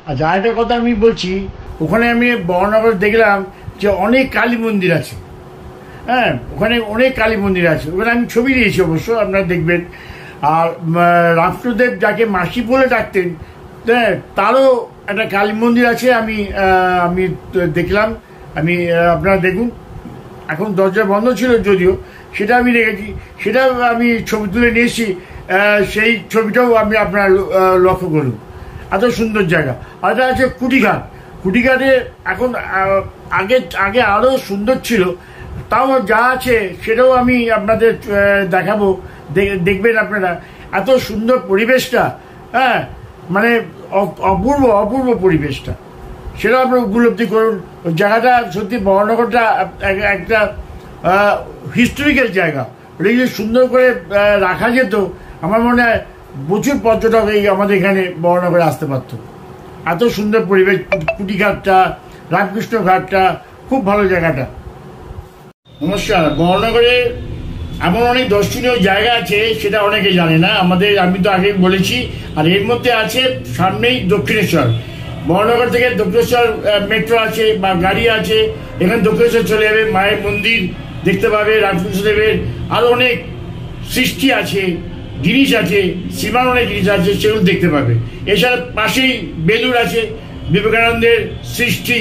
আচ্ছা, আরেকটা কথা আমি বলছি, ওখানে আমি বহনগর দেখলাম যে অনেক কালী মন্দির আছে। হ্যাঁ, ওখানে অনেক কালী মন্দির আছে, ওখানে আমি ছবি দিয়েছি অবশ্য, আপনারা দেখবেন। আর রামকৃষ্ণদেব যাকে মাসি বলে ডাকতেন, হ্যাঁ, তারও একটা কালী মন্দির আছে, আমি দেখলাম। আপনারা দেখুন, এখন দরজা বন্ধ ছিল যদিও, সেটা আমি দেখেছি, সেটা আমি ছবি তুলে নিয়েছি। সেই ছবিটাও আমি আপনারা লক্ষ্য করুন, এত সুন্দর জায়গা। আর এটা আছে কুটিঘাট। কুটিঘাটে এখন আগে আরও সুন্দর ছিল, তাও যা আছে সেটাও আমি আপনাদের দেখাবো, দেখবেন আপনারা। এত সুন্দর পরিবেশটা, হ্যাঁ, মানে অপূর্ব পরিবেশটা, সেটাও আপনারা উপলব্ধি করুন। ওই জায়গাটা সত্যি, বহনগরটা একটা হিস্টোরিক্যাল জায়গা। ওটা যদি সুন্দর করে রাখা যেত, আমার মনে হয় প্রচুর পর্যটক আমাদের এখানে বহনগরে আসতে পারত। এত সুন্দর পরিবেশ, কুটিঘাটটা, রামকৃষ্ণ ঘাটটা, খুব ভালো জায়গাটা। নমস্কার। বহনগরে এমন অনেক দর্শনীয় জায়গা আছে, সেটা অনেকে জানে না। আমি তো আগে বলেছি। আর এর মধ্যে আছে সামনেই দক্ষিণেশ্বর। বহনগর থেকে দক্ষিণেশ্বর মেট্রো আছে বা গাড়ি আছে, এখানে দক্ষিণেশ্বর চলে যাবে, মায়ের মন্দির দেখতে পাবে, রামকৃষ্ণদেবের আরো অনেক সৃষ্টি আছে, জিনিস আছে, সীমার অনেক জিনিস আছে, সেগুলো দেখতে পাবে। এছাড়া পাশেই বেলুড় আছে, বিবেকানন্দের সৃষ্টি।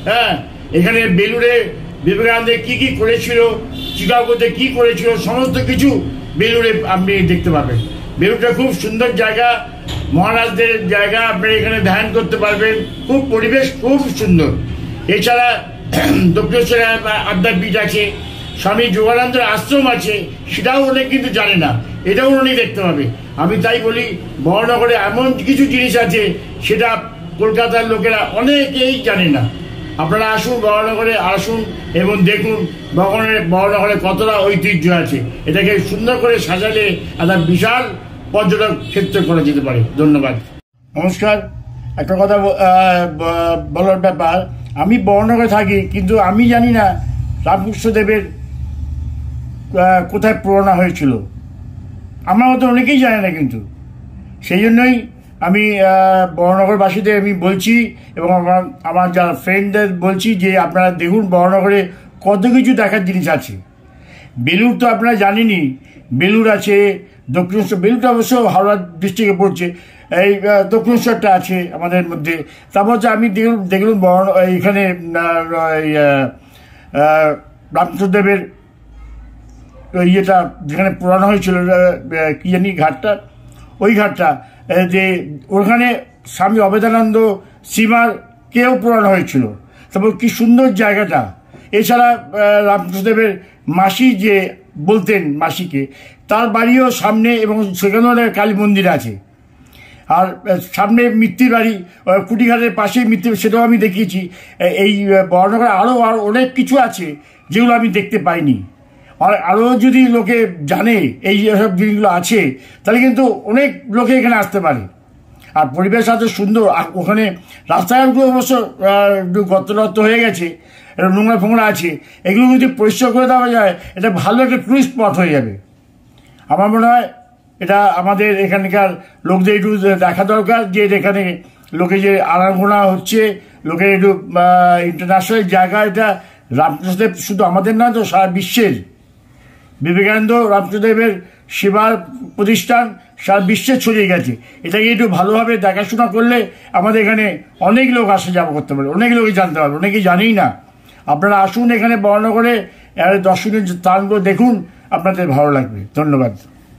হ্যাঁ, এখানে বেলুড়ে বিবেকানন্দের কি কি করেছিল, চিকাগোতে কি করেছিল, সমস্ত কিছু বেলুড়ে আপনি দেখতে পাবেন। বেলুড়টা খুব সুন্দর জায়গা, মহারাজদের জায়গা, আপনি এখানে ধ্যান করতে পারবেন, খুব পরিবেশ খুব সুন্দর। এছাড়া দক্ষিণেশ্বরে আদ্যাপীঠ আছে, স্বামী যোগানন্দের আশ্রম আছে, সেটাও অনেক কিন্তু জানে না, এটাও উনি দেখতে পাবে। আমি তাই বলি, বহনগরে এমন কিছু জিনিস আছে সেটা কলকাতার লোকেরা অনেকেই জানে না। আপনারা আসুন, বহনগরে আসুন এবং দেখুন বহনগরে কতটা ঐতিহ্য আছে। এটাকে সুন্দর করে সাজালে একটা বিশাল পর্যটক ক্ষেত্র করা যেতে পারে। ধন্যবাদ। নমস্কার। একটা কথা বলার ব্যাপার, আমি বহনগরে থাকি, কিন্তু আমি জানি না রামকৃষ্ণদেবের কোথায় প্রেরণা হয়েছিল। আমার মতো অনেকেই জানে না, কিন্তু সেই জন্যই আমি বহনগরবাসীদের আমি বলছি, এবং আমার যারা ফ্রেন্ডদের বলছি যে আপনারা দেখুন বহনগরে কত কিছু দেখার জিনিস আছে। বেলুড় তো আপনারা জানেনই, বেলুড় আছে, দক্ষিণেশ্বর। বেলুড়টা অবশ্য হাওড়া ডিস্ট্রিক্টে পড়ছে। এই দক্ষিণেশ্বরটা আছে আমাদের মধ্যে। তারপর হচ্ছে আমি দেখলাম এখানে রামকৃষ্ণদেবের ইয়েটা যেখানে পুরানো হয়েছিল, কি জানি ঘাটটা, ওই ঘাটটা, যে ওখানে স্বামী অভেদানন্দ সীমার কেউ পুরানো হয়েছিল। তারপর কি সুন্দর জায়গাটা। এছাড়া রামকৃষ্ণদেবের মাসি যে বলতেন, মাসিকে, তার বাড়িও সামনে, এবং সেখানেও কালী মন্দির আছে। আর সামনে মিত্তির বাড়ি, কুটিঘাটের পাশেই মিত্তির, সেটাও আমি দেখিয়েছি। এই বহনগরে আরও অনেক কিছু আছে যেগুলো আমি দেখতে পাইনি। আরও যদি লোকে জানে এই সব জিনিসগুলো আছে, তাহলে কিন্তু অনেক লোকে এখানে আসতে পারে। আর পরিবেশ এত সুন্দর। আর ওখানে রাস্তাঘাটগুলো অবশ্য একটু গর্ত হয়ে গেছে, একটা নোংরা ফোংরা আছে, এগুলো যদি পরিষ্কার করে দেওয়া যায়, এটা ভালো একটা টুরিস্ট স্পট হয়ে যাবে। আমার মনে হয় এটা আমাদের এখানকার লোকদের একটু দেখা দরকার, যে এখানে লোকে যে আনাগোনা হচ্ছে, লোকের একটু ইন্টারন্যাশনাল জায়গা এটা। রামকৃষ্ণদেব শুধু আমাদের নয় তো, সারা বিশ্বের। বিবেকানন্দ রামকৃষ্ণদেবের সেবার প্রতিষ্ঠান সারা বিশ্বে ছড়িয়ে গেছে। এটাকে একটু ভালোভাবে দেখাশোনা করলে আমাদের এখানে অনেক লোক আসা যাওয়া করতে পারে, অনেক লোকই জানতে পারবে, অনেকেই জানেই না। আপনারা আসুন এখানে বহনগরে, দর্শনীয় স্থানগুলো দেখুন, আপনাদের ভালো লাগবে। ধন্যবাদ।